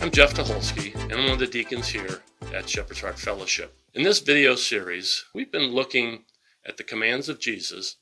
I'm Jeff Tucholsky, and I'm one of the deacons here at Shepherd's Heart Fellowship. In this video series, we've been looking at the commands of Jesus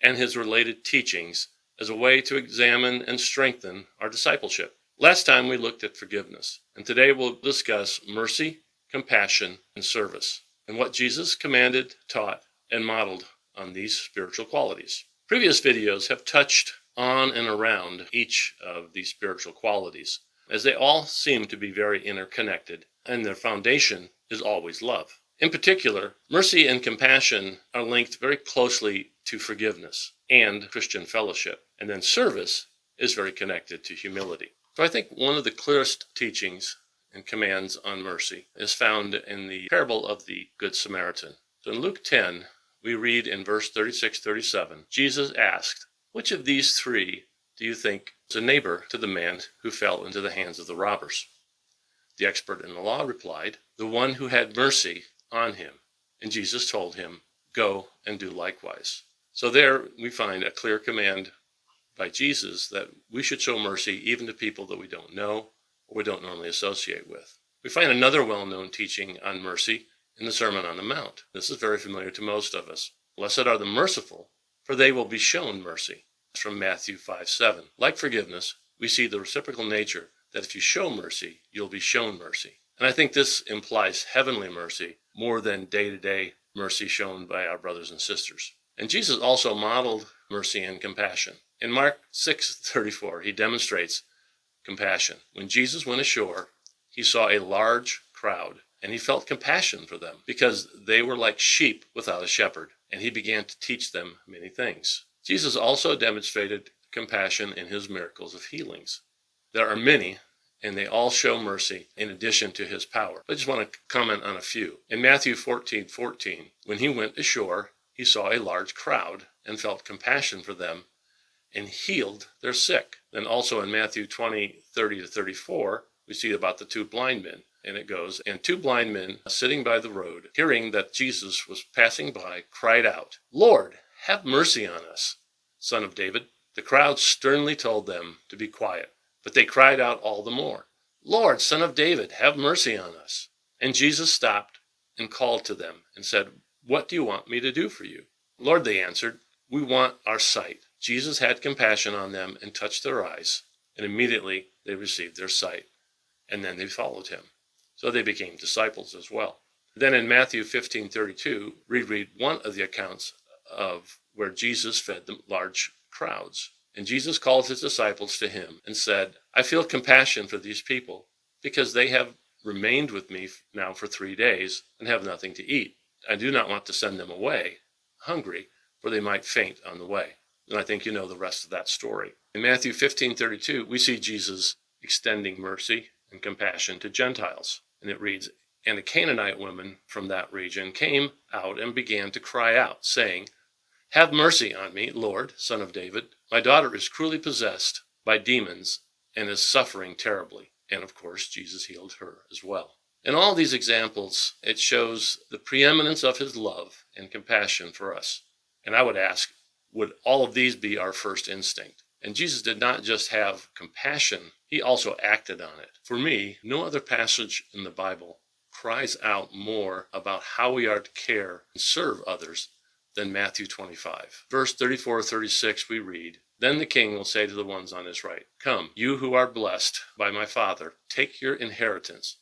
and his related teachings as a way to examine and strengthen our discipleship. Last time we looked at forgiveness, and today we'll discuss mercy, compassion, and service, and what Jesus commanded, taught, and modeled on these spiritual qualities. Previous videos have touched on and around each of these spiritual qualities, as they all seem to be very interconnected, and their foundation is always love. In particular, mercy and compassion are linked very closely to forgiveness and Christian fellowship, and then service is very connected to humility. So I think one of the clearest teachings and commands on mercy is found in the parable of the Good Samaritan. So in Luke 10, we read in verse 36-37, Jesus asked, "Which of these three do you think was a neighbor to the man who fell into the hands of the robbers?" The expert in the law replied, "The one who had mercy on him." And Jesus told him, "Go and do likewise." So there we find a clear command by Jesus that we should show mercy even to people that we don't know or we don't normally associate with. We find another well-known teaching on mercy in the Sermon on the Mount. This is very familiar to most of us. "Blessed are the merciful, for they will be shown mercy." It's from Matthew 5:7. Like forgiveness, we see the reciprocal nature that if you show mercy, you'll be shown mercy. And I think this implies heavenly mercy more than day-to-day mercy shown by our brothers and sisters. And Jesus also modeled mercy and compassion. In Mark 6:34, he demonstrates compassion. When Jesus went ashore, he saw a large crowd, and he felt compassion for them because they were like sheep without a shepherd, and he began to teach them many things. Jesus also demonstrated compassion in his miracles of healings. There are many, and they all show mercy in addition to his power. I just want to comment on a few. In Matthew 14:14, when he went ashore, he saw a large crowd and felt compassion for them and healed their sick. Then also in Matthew 20:30-34, we see about the two blind men. And it goes, "And two blind men sitting by the road, hearing that Jesus was passing by, cried out, 'Lord, have mercy on us, Son of David.' The crowd sternly told them to be quiet, but they cried out all the more, 'Lord, Son of David, have mercy on us.' And Jesus stopped and called to them and said, 'What do you want me to do for you?' 'Lord,' they answered, 'we want our sight.' Jesus had compassion on them and touched their eyes, and immediately they received their sight, and then they followed him. So they became disciples as well." Then in Matthew 15:32, we read one of the accounts of where Jesus fed the large crowds. "And Jesus called his disciples to him and said, 'I feel compassion for these people because they have remained with me now for 3 days and have nothing to eat. I do not want to send them away hungry, for they might faint on the way.'" And I think you know the rest of that story. In Matthew 15:32, we see Jesus extending mercy and compassion to Gentiles. And it reads, "And a Canaanite woman from that region came out and began to cry out, saying, 'Have mercy on me, Lord, Son of David. My daughter is cruelly possessed by demons and is suffering terribly.' And of course, Jesus healed her as well. In all these examples, it shows the preeminence of his love and compassion for us. And I would ask, would all of these be our first instinct? And Jesus did not just have compassion, he also acted on it. For me, no other passage in the Bible cries out more about how we are to care and serve others than Matthew 25. Verse 34-36 we read, "Then the king will say to the ones on his right, 'Come, you who are blessed by my Father, take your inheritance.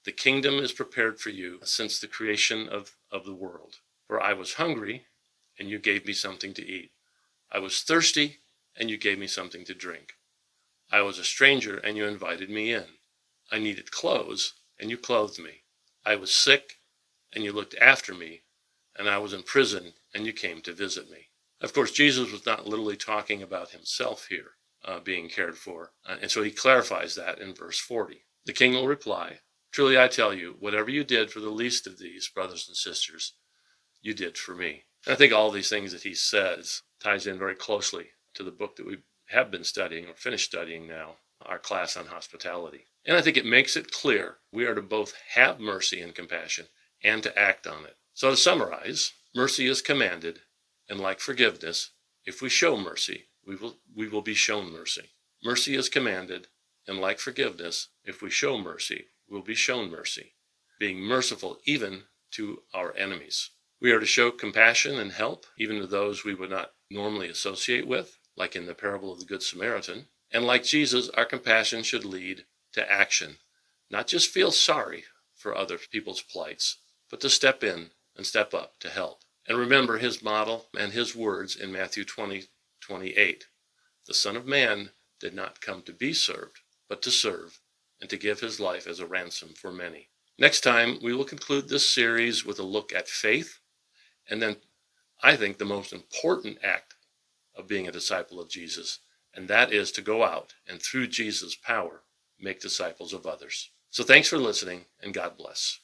The kingdom is prepared for you since the creation of the world. For I was hungry, and you gave me something to eat. I was thirsty, and you gave me something to drink. I was a stranger, and you invited me in. I needed clothes, and you clothed me. I was sick, and you looked after me, and I was in prison, and you came to visit me.'" Of course, Jesus was not literally talking about himself here being cared for, and so he clarifies that in verse 40. "The king will reply, 'Truly I tell you, whatever you did for the least of these brothers and sisters, you did for me.'" And I think all these things that he says ties in very closely to the book that we have been studying or finished studying now, our class on hospitality. And I think it makes it clear we are to both have mercy and compassion and to act on it. So to summarize, mercy is commanded, and like forgiveness, if we show mercy, we will be shown mercy. Mercy is commanded, And like forgiveness, if we show mercy, we'll be shown mercy, being merciful even to our enemies. We are to show compassion and help even to those we would not normally associate with, like in the parable of the Good Samaritan. And like Jesus, our compassion should lead to action, not just feel sorry for other people's plights, but to step in and step up to help. And remember his model and his words in Matthew 20:28. The Son of Man did not come to be served, but to serve and to give his life as a ransom for many. Next time, we will conclude this series with a look at faith, and then I think the most important act of being a disciple of Jesus, and that is to go out and through Jesus' power, make disciples of others. So thanks for listening, and God bless.